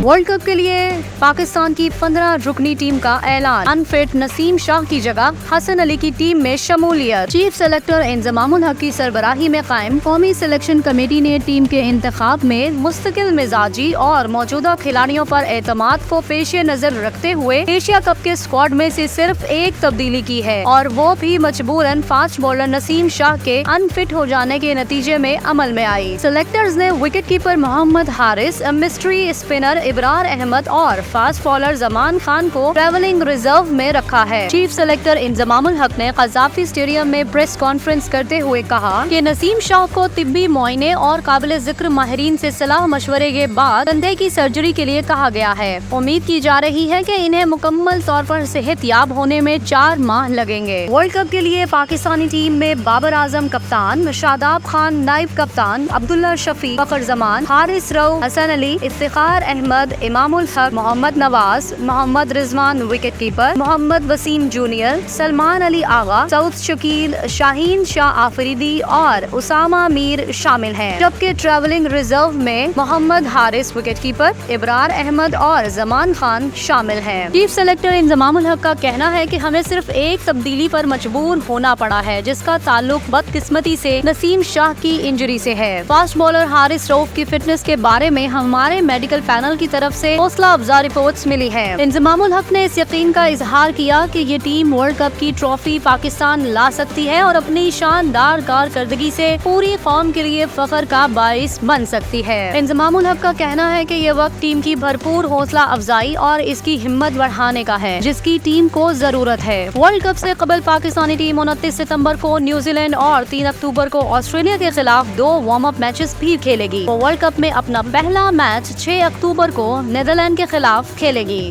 World cup के लिए पाकिस्तान की 15 रुकनी टीम का ऐलान। अनफिट नसीम शाह की जगह हसन अली की टीम में शमूलियत। चीफ सेलेक्टर इंजमामुल हक की सरबराही में कायम कौमी सिलेक्शन कमेटी ने टीम के इंतखाब में मुस्तकिल मिजाजी और मौजूदा खिलाड़ियों पर एतमाद को पेश नजर रखते हुए एशिया कप के स्क्वाड में से सिर्फ एक तब्दीली की है, और वो भी मजबूरन फास्ट बॉलर नसीम शाह के अनफिट हो जाने के नतीजे में अमल में आई। सिलेक्टर्स ने wicket keeper Mohammad Haris, mystery spinner Ibrar Ahmed और फास्ट बॉलर जमान खान को ट्रैवलिंग रिजर्व में रखा है। चीफ सेलेक्टर इंजमामुल हक ने कज़ाफ़ी स्टेडियम में प्रेस कॉन्फ्रेंस करते हुए कहा कि नसीम शाह को तिब्बी मुआयने और काबिल जिक्र माहिरीन से सलाह मशवरे के बाद कंधे की सर्जरी के लिए कहा गया है। उम्मीद की जा रही है कि इन्हें मुकम्मल तौर पर सेहतयाब होने में 4 माह लगेंगे। वर्ल्ड कप के लिए पाकिस्तानी टीम में बाबर आजम कप्तान, शादाब खान नाइब कप्तान, अब्दुल्ला शफी, फखर Zaman, Haris Rauf, Hasan Ali, Iftikhar Ahmed, Imamul Haq, Mohammad Nawaz, Mohammad Rizwan wicket keeper, Mohammad Wasim junior, Salman Ali Agha, Saud Shakeel, Shaheen Shah Afridi और उसामा मीर शामिल हैं। जबकि ट्रैवलिंग रिजर्व में मोहम्मद हारिस विकेट कीपर, इब्रार अहमद और जमान खान शामिल हैं। चीफ सेलेक्टर इंजमामुल हक का कहना है कि हमें सिर्फ एक तब्दीली पर मजबूर होना पड़ा है, जिसका ताल्लुक बदकिस्मती से नसीम शाह की इंजरी से है। फास्ट बॉलर हारिस रऊफ की फिटनेस के बारे में हमारे मेडिकल पैनल की तरफ से हौसला अफजा रिपोर्ट्स मिली हैं। इंजमामुल हक ने इस यकीन का इजहार किया कि ये टीम वर्ल्ड कप की ट्रॉफी पाकिस्तान ला सकती है और अपनी शानदार कारकर्दगी से पूरी कौम के लिए फख्र का बाइस बन सकती है। इंजमामुल हक का कहना है कि ये वक्त टीम की भरपूर हौसला अफजाई और इसकी हिम्मत बढ़ाने का है, जिसकी टीम को जरूरत है। वर्ल्ड कप से कबल पाकिस्तानी टीम 29 सितंबर को न्यूजीलैंड और 3 अक्टूबर को ऑस्ट्रेलिया के खिलाफ 2 वार्म अप मैचेस भी खेलेगी। वो वर्ल्ड कप में अपना पहला मैच 6 अक्टूबर को नीदरलैंड के खिलाफ खेलेगी।